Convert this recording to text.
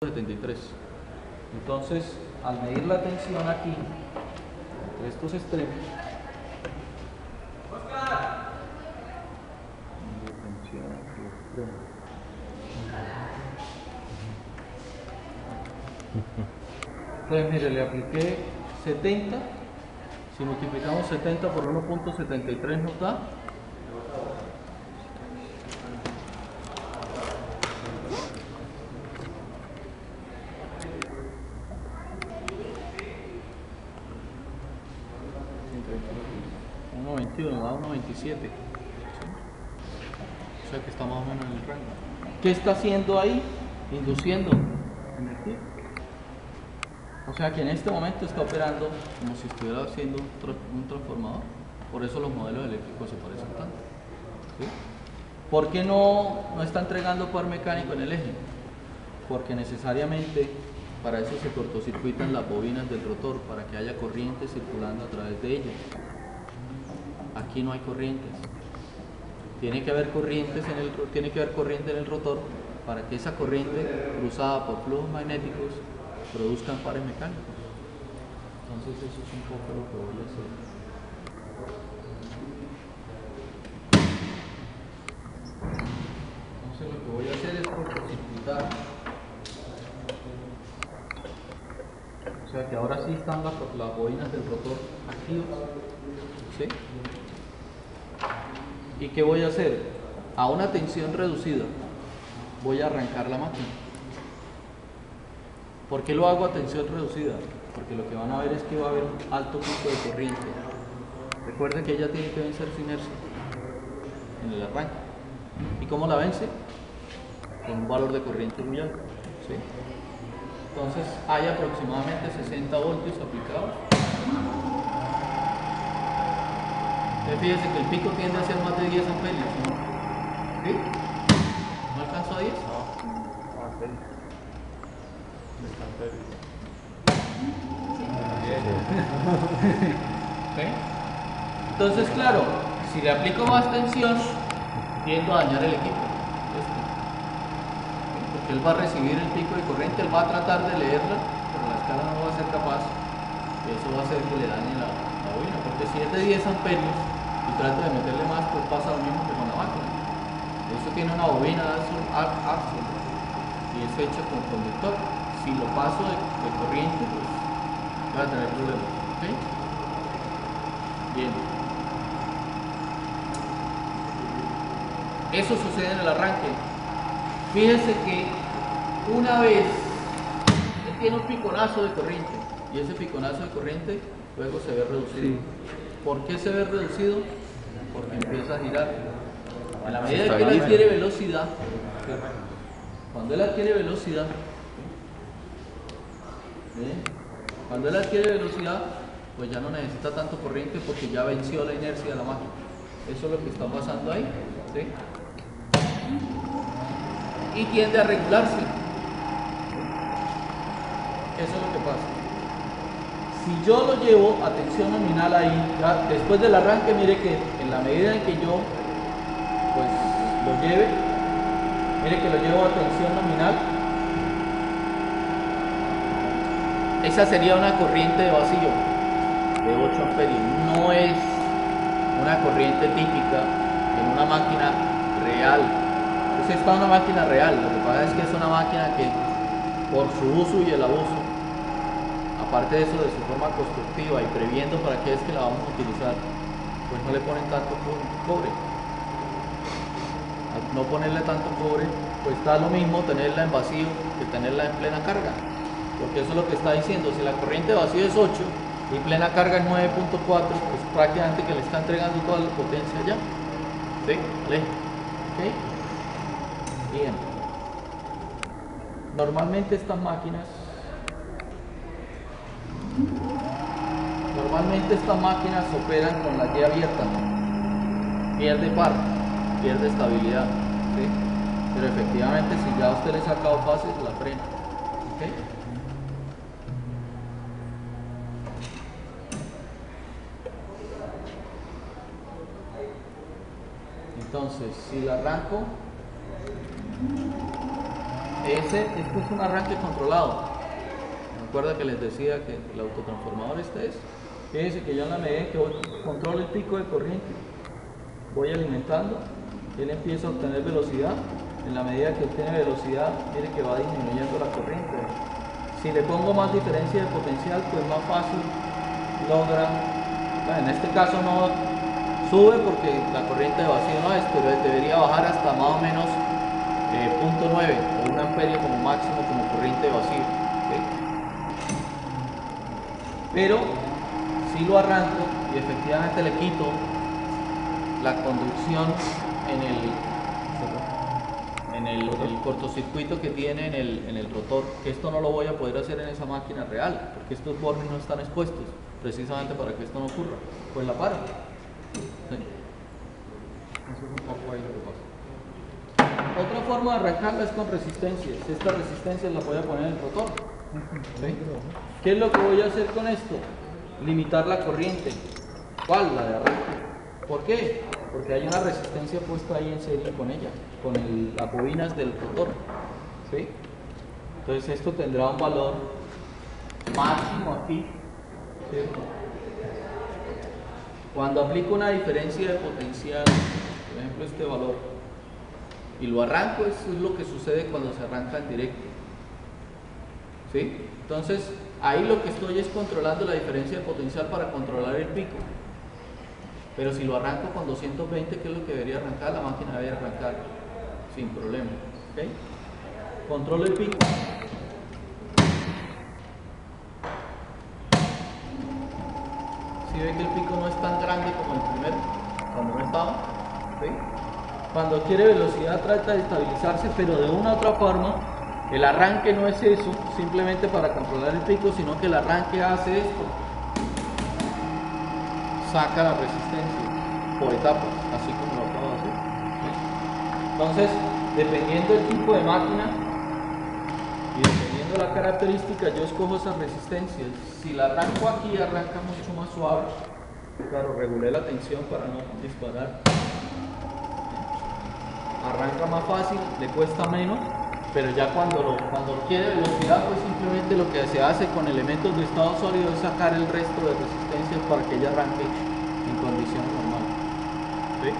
73. Entonces, al medir la tensión aquí, entre estos extremos, entonces mire, le apliqué 70. Si multiplicamos 70 por 1.73 nos da 1.21, nos da 1.27. O sea que está más o menos en el rango. ¿Qué está haciendo ahí? Induciendo energía. O sea que en este momento está operando como si estuviera haciendo un transformador. Por eso los modelos eléctricos se parecen tanto. ¿Sí? ¿Por qué no está entregando poder mecánico en el eje? Porque necesariamente para eso se cortocircuitan las bobinas del rotor, para que haya corriente circulando a través de ellas. Aquí no hay corrientes. Tiene que haber corriente en el rotor para que esa corriente cruzada por flujos magnéticos produzcan pares mecánicos. Entonces eso es un poco lo que voy a hacer. Entonces lo que voy a hacer es cortocircuitar. O sea que ahora sí están las bobinas del rotor activas. ¿Sí? ¿Y qué voy a hacer? A una tensión reducida voy a arrancar la máquina. ¿Por qué lo hago a tensión reducida? Porque lo que van a ver es que va a haber un alto pico de corriente. Recuerden que ella tiene que vencer su inercia en el arranque. ¿Y cómo la vence? Con un valor de corriente muy alto. ¿Sí? Entonces hay aproximadamente 60 voltios aplicados. Entonces fíjense que el pico tiende a ser más de 10 amperios, ¿no? ¿Sí? ¿No alcanzó a 10? ¿Sí? Entonces, claro, si le aplico más tensión, tiendo a dañar el equipo. Porque él va a recibir el pico de corriente, él va a tratar de leerla, pero la escala no va a ser capaz. Y eso va a hacer que le dañe la bobina, porque si es de 10 amperios y trato de meterle más, pues pasa lo mismo que con la máquina. Eso tiene una bobina Axel y es hecha con conductor. Si lo paso de corriente, pues va a tener problemas. ¿Okay? Bien. Eso sucede en el arranque. Fíjense que una vez él tiene un piconazo de corriente y ese piconazo de corriente luego se ve reducido. Sí. ¿Por qué se ve reducido? Porque empieza a girar. A la medida que él adquiere velocidad, cuando él adquiere velocidad, pues ya no necesita tanto corriente porque ya venció la inercia de la máquina. Eso es lo que está pasando ahí. ¿Sí? Y tiende a regularse. Eso es lo que pasa. Si yo lo llevo a tensión nominal ahí, ya después del arranque, mire que en la medida en que yo pues lo lleve, mire que lo llevo a tensión nominal, esa sería una corriente de vacío de 8 amperios. No es una corriente típica en una máquina real. Entonces está una máquina real, lo que pasa es que es una máquina que por su uso y el abuso, aparte de eso, de su forma constructiva y previendo para qué es que la vamos a utilizar, pues no le ponen tanto cobre. Al no ponerle tanto cobre, pues está lo mismo tenerla en vacío que tenerla en plena carga, porque eso es lo que está diciendo. Si la corriente de vacío es 8 y plena carga es 9.4, pues prácticamente que le está entregando toda la potencia ya. ¿Sí? ¿Vale? ¿Ok? Bien. Normalmente estas máquinas operan con la Y abierta, pierde par, pierde estabilidad, ¿sí? Pero efectivamente si ya usted le ha sacado fases, la frena. ¿Okay? Entonces, si la arranco, Esto es un arranque controlado. Recuerda que les decía que el autotransformador fíjense que yo en la medida que controlo el pico de corriente, voy alimentando, él empieza a obtener velocidad. En la medida que obtiene velocidad, mire que va disminuyendo la corriente. Si le pongo más diferencia de potencial, pues más fácil logra, bueno, en este caso no sube porque la corriente de vacío no es, pero debería bajar hasta más o menos 0.9 o 1 amperio como máximo como corriente de vacío. ¿Okay? Pero si lo arranco y efectivamente le quito la conducción en el cortocircuito que tiene en el rotor, que esto no lo voy a poder hacer en esa máquina real, porque estos bornes no están expuestos, precisamente para que esto no ocurra, pues la paro. ¿Sí? Eso es un poco ahí lo que pasa. Otra forma de arrancarla es con resistencias. Esta resistencia la voy a poner en el rotor. ¿Sí? ¿Qué es lo que voy a hacer con esto? Limitar la corriente. ¿Cuál? La de arranque. ¿Por qué? Porque hay una resistencia puesta ahí en serie con ella, con las bobinas del rotor. ¿Sí? Entonces esto tendrá un valor máximo aquí, ¿cierto? Cuando aplico una diferencia de potencial, por ejemplo este valor, y lo arranco, eso es lo que sucede cuando se arranca en directo. ¿Sí? Entonces ahí lo que estoy es controlando la diferencia de potencial para controlar el pico. Pero si lo arranco con 220, ¿qué es lo que debería arrancar? La máquina debería arrancar sin problema. ¿Okay? Controlo el pico. Si ve que el pico no es tan grande como el primero, cuando no estaba. ¿Sí? Cuando adquiere velocidad trata de estabilizarse, pero de una u otra forma. El arranque no es eso, simplemente para controlar el pico, sino que el arranque hace esto. Saca la resistencia por etapas, así como lo acabo de hacer. Entonces, dependiendo del tipo de máquina y dependiendo de la característica, yo escojo esas resistencias. Si la arranco aquí, arranca mucho más suave. Claro, regulé la tensión para no disparar. Arranca más fácil, le cuesta menos, pero ya cuando quiere velocidad, pues simplemente lo que se hace con elementos de estado sólido es sacar el resto de resistencias para que ella arranque en condición normal. ¿Sí?